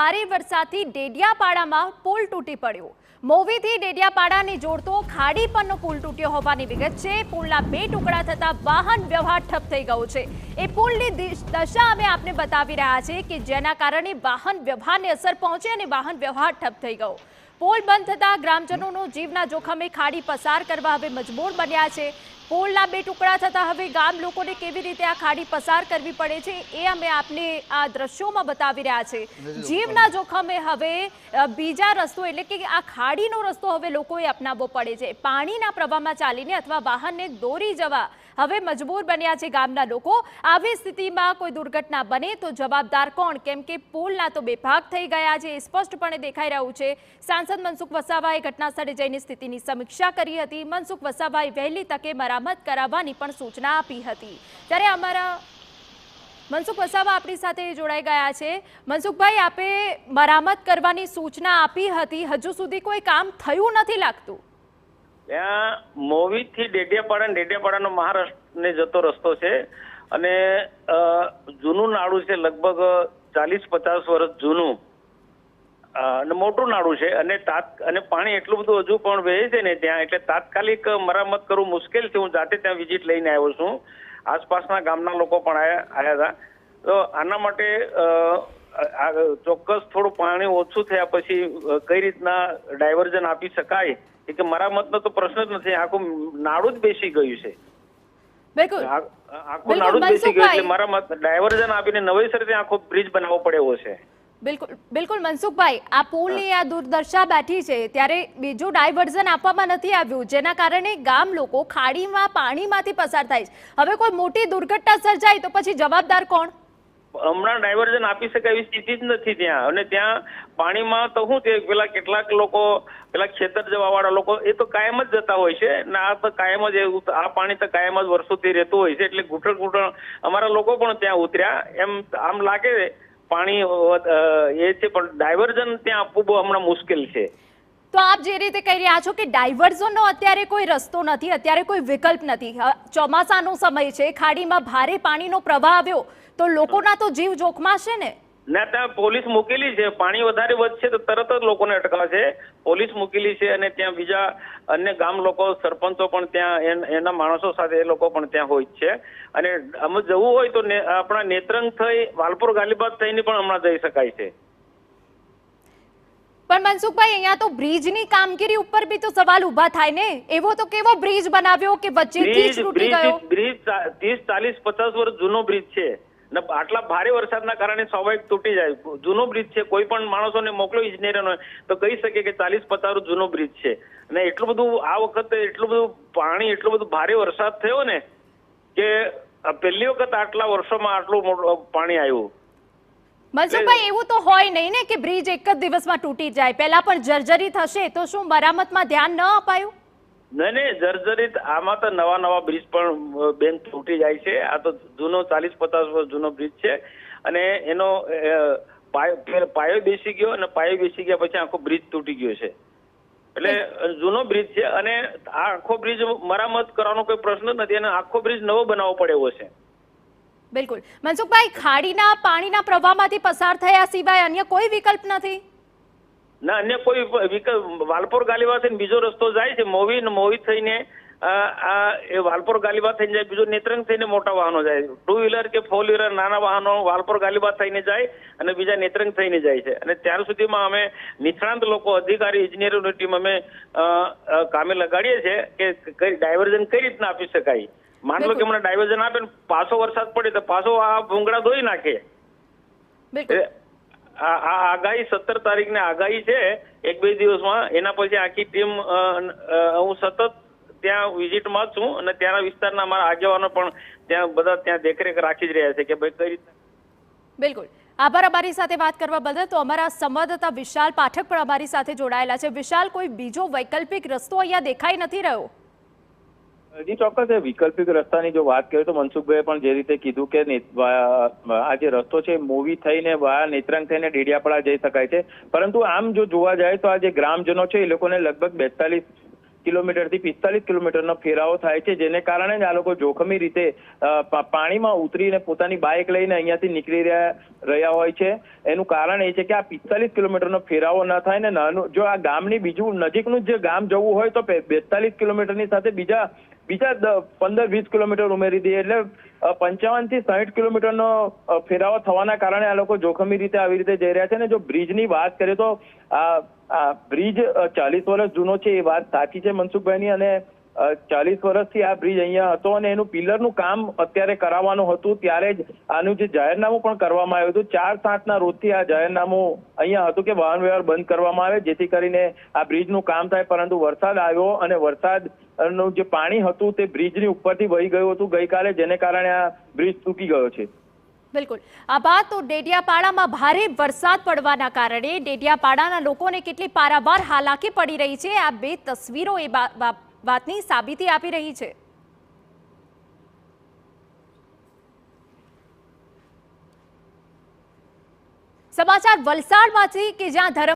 ભારે વરસાદથી ડેડિયાપાડામાં પુલ તૂટી પડ્યો। મોવીથી ડેડિયાપાડાને જોડતો ખાડી પરનો પુલ તૂટ્યો હોવાની વિગત છે। પુલના 2 ટુકડા થતા વાહન વ્યવહાર ઠપ થઈ ગયો છે। એ પુલની દશા અમે આપને બતાવી રહ્યા છે કે જેના કારણે વાહન વ્યવહારને અસર પહોંચી અને વાહન વ્યવહાર ઠપ થઈ ગયો। પુલ બંધ થતા ગ્રામજનોનો જીવના જોખમે ખાડી પસાર કરવા હવે મજબૂર બન્યા છે। પુલના 2 ટુકડા થતા હવે ગામ લોકોને કેવી રીતે આ ખાડી પસાર કરવી પડે છે એ અમે આપને આ દ્રશ્યોમાં બતાવી રહ્યા છે। જીવના જોખમે હવે બીજા રસ્તો એટલે કે આ ખાડીનો રસ્તો હવે લોકોએ અપનાવવો પડે છે। પાણીના પ્રવાહમાં ચાલીને અથવા વાહનને દોરી જવા હવે મજબૂર બન્યા છે ગામના લોકો। આવી સ્થિતિમાં કોઈ દુર્ઘટના બને તો જવાબદાર કોણ, કેમ કે પુલના તો 2 ભાગ થઈ ગયા છે, સ્પષ્ટપણે દેખાઈ રહ્યું છે। સાંસદ મનસુખ વસાવાએ ઘટના સ્થળે જઈને સ્થિતિની સમીક્ષા કરી હતી। મનસુખ વસાવાએ વહેલી તકે મરામત કરાવવાની પણ સૂચના આપી હતી। ત્યારે અમારા મનસુખ વસાવા આપણી સાથે જોડાઈ ગયા છે। મનસુખભાઈ, આપે મરામત કરવાની સૂચના આપી હતી, હજુ સુધી કોઈ કામ થયું નથી લાગતું? ત્યાં મોવીથી ડેડિયાપાડાનો મહારાષ્ટ્રને જતો રસ્તો છે અને જૂનું નાળું છે, લગભગ 40-50 વર્ષ જૂનું અને મોટું નાળું છે અને પાણી એટલું બધું હજુ પણ વહે છે ને ત્યાં, એટલે તાત્કાલિક મરામત કરવું મુશ્કેલ છે। હું જાતે ત્યાં વિઝિટ લઈને આવ્યો છું, આસપાસના ગામના લોકો પણ આવ્યા હતા। તો આના માટે ચોક્કસ થોડું પાણી ઓછું થયા પછી કઈ રીતના ડાયવર્ઝન આપી શકાય, કે મરામતનો તો પ્રશ્ન જ નથી, આખું નાળું જ બેસી ગયું છે। બિલકુલ, આખું નાળું જ બેસી ગયું એટલે મરામત ડાયવર્ઝન આપીને નવેસરથી આખો બ્રિજ બનાવવો પડે એવો છે। બિલકુલ મનસુખભાઈ, આ પુલની આ દુર્દશા બેઠી છે ત્યારે બીજું ડાયવર્ઝન આપવામાં નથી આવ્યું, જેના કારણે ગામ લોકો ખાડીમાં પાણીમાંથી પસાર થાય છે। હવે કોઈ મોટી દુર્ઘટના સર્જાય તો પછી જવાબદાર કોણ? હમણાં ડાયવર્ઝન આપી શકાય એવી સ્થિતિ જ નથી ત્યાં, અને ત્યાં પાણીમાં તો શું છે, પેલા કેટલાક લોકો પેલા ખેતર જવા વાળા લોકો એ તો કાયમ જ જતા હોય છે ને આ તો કાયમ જ આ પાણી તો કાયમ જ વર્ષોથી રહેતું હોય છે, એટલે ઘૂંટણ અમારા લોકો પણ ત્યાં ઉતર્યા એમ આમ લાગે પાણી એ છે, પણ ડાયવર્ઝન ત્યાં આપવું બહુ હમણાં મુશ્કેલ છે। તો આપ જે રીતે કહી રહ્યા છો કે ડાયવર્ઝનનો અત્યારે કોઈ રસ્તો નથી, અત્યારે કોઈ વિકલ્પ નથી, ચોમાસાનો સમય છે, ખાડીમાં ભારે પાણીનો પ્રવાહ આવ્યો તો લોકોના તો જીવ જોખમાશે ને? ના, ત્યાં પોલીસ મૂકેલી છે, પાણી વધારે વધશે તો તરત જ લોકોને અટકાવશે, પોલીસ મૂકેલી છે અને ત્યાં બીજા અન્ય ગામ લોકો, સરપંચો પણ ત્યાં એના માણસો સાથે એ લોકો પણ ત્યાં હોય છે। અને અમે જવું હોય તો આપણા નેત્રંગ થઈ વાલપુર ગાલીબાગ થઈને પણ હમણાં જઈ શકાય છે। પણ મનસુખભાઈ, અહીંયા તો બ્રિજની કામગીરી ઉપર બી તો સવાલ ઉભા થાય ને। એવો તો કેવો બ્રિજ બનાવ્યો કે વચ્ચેથી જ તૂટી ગયો? બ્રિજ 30-40-50 વર્ષ જૂનો બ્રિજ છે ને આટલા ભારે વરસાદના કારણે સ્વાભાવિક તૂટી જાય। જૂનો બ્રિજ છે, કોઈ પણ માણસોને મોકલો ઇજનેરોને તો કહી શકે કે 40-50 વર્ષ જૂનો બ્રિજ છે અને એટલું બધું આ વખતે એટલું બધું પાણી, એટલું બધું ભારે વરસાદ થયો ને કે પહેલી વખત આટલા વર્ષોમાં આટલું મોટું પાણી આવ્યું। મનસુખભાઈ, એવું તો હોય નહીં ને કે બ્રિજ એક જ દિવસમાં તૂટી જાય, પહેલા પણ જર્જરિત હશે તો શું મરામતમાં ધ્યાન ન અપાયું? નહીં, જર્જરિત આમાં તો નવા બ્રિજ પણ બેન તૂટી જાય છે। આ તો જૂનો 40-50 વર્ષ જૂનો બ્રિજ છે અને એનો પાયો બેસી ગયો અને પાયો બેસી ગયા પછી આખો બ્રિજ તૂટી ગયો છે, એટલે જૂનો બ્રિજ છે અને આ આખો બ્રિજ મરામત કરવાનો કોઈ પ્રશ્ન નથી અને આખો બ્રિજ નવો બનાવવો પડે એવો છે। બિલકુલ મનસુખભાઈ, ખાડીના પાણીના પ્રવાહમાંથી પસાર થયા સિવાય અન્ય કોઈ વિકલ્પ નથી? ના, અન્ય કોઈ વિકલ્પ, વાલપુર ગાલીબા થઈને બીજો રસ્તો જાય છે, મોવી થઈને એ વાલપુર ગાલીબા થઈને જાય, બીજો નેત્રંગ થઈને મોટા વાહનો જાય, 2 વ્હીલર કે 4 વ્હીલર નાના વાહનો વાલપુર ગાલીબા થઈને જાય અને બીજા નેત્રંગ થઈને જાય છે। અને ત્યાર સુધીમાં અમે નિષ્ણાંત લોકો, અધિકારી, ઇજનેરોની ટીમ અમે કામે લગાડીએ છીએ કે ડાયવર્ઝન કઈ રીતના આપી શકાય। માન લો કે હમણાં ડાયવર્ઝન આપે ને પાછો વરસાદ પડે તો પાછો આ ભૂંગળા ધોઈ નાખે। આ આગાહી 17 તારીખની આગાહી છે, 1-2 દિવસમાં, એના પછી આખી ટીમ હું સતત ત્યાં વિઝિટમાં છું અને ત્યાંના વિસ્તારના અમારા આગેવાનો પણ ત્યાં બધા ત્યાં દેખરેખ રાખી જ રહ્યા છે કે ભાઈ કઈ રીતે। બિલકુલ, આભાર અમારી સાથે વાત કરવા બદલ। તો અમારા સંવાદદાતા વિશાલ પાઠક પણ અમારી સાથે જોડાયેલા છે। વિશાલ, કોઈ બીજો વૈકલ્પિક રસ્તો અહીંયા દેખાઈ નથી રહ્યો? જી ચોક્કસ, વૈકલ્પિક રસ્તાની જો વાત કરીએ તો મનસુખભાઈએ પણ જે રીતે કીધું કે આ જે રસ્તો છે મોવી થઈને વાયા નેત્રંગ થઈને ડેડિયાપાડા જઈ શકાય છે, પરંતુ આમ જો જોવા જાય તો આ જે ગ્રામજનો છે એ લોકોને લગભગ કિલોમીટરથી 45 કિલોમીટરનો ફેરાવો થાય છે, જેને કારણે જ આ લોકો જોખમી રીતે પાણીમાં ઉતરીને પોતાની બાઇક લઈને અહીંયાથી નીકળી રહ્યા હોય છે. એનું કારણ એ છે કે આ 45 કિલોમીટરનો ફેરાવો ન થાય ને નાનું, જો આ ગામની બીજું નજીકનું જે ગામ જવું હોય તો 42 કિલોમીટરની સાથે બીજા 15-20 કિલોમીટર ઉમેરી દઈએ, એટલે 55 થી 60 કિલોમીટરનો ફેરાવો થવાના કારણે આ લોકો જોખમી રીતે આવી રીતે જઈ રહ્યા છે. ને જો બ્રિજની વાત કરીએ તો આ બ્રિજ 40 વર્ષ જૂનો છે, એ વાત સાચી છે મનસુખભાઈની, અને 40 વર્ષથી આ બ્રિજ અહીંયા હતો અને એનું પિલરનું કામ અત્યારે કરાવવાનું હતું, ત્યારે જ આનું જે જાહેરનામું પણ કરવામાં આવ્યું હતું. 4/7ના રોજથી આ જાહેરનામું અહીંયા હતું કે વાહન વ્યવહાર બંધ કરવામાં આવે, જેથી કરીને આ બ્રિજનું કામ થાય. પરંતુ વરસાદ આવ્યો અને વરસાદનું જે પાણી હતું તે બ્રિજની ઉપરથી વહી ગયું હતું ગઈકાલે, જેને કારણે આ બ્રિજ તૂટી ગયો છે. બિલકુલ. આ વાત તો ડેડિયાપાડામાં ભારે વરસાદ પડવાના કારણે ડેડિયાપાડાના લોકોને કેટલી પારાવાર હાલાકી પડી રહી છે, આ બે તસવીરો એ વાતની સાબિતી આપી રહી છે. સમાચાર વલસાડમાંથી કે જ્યાં ધર્મ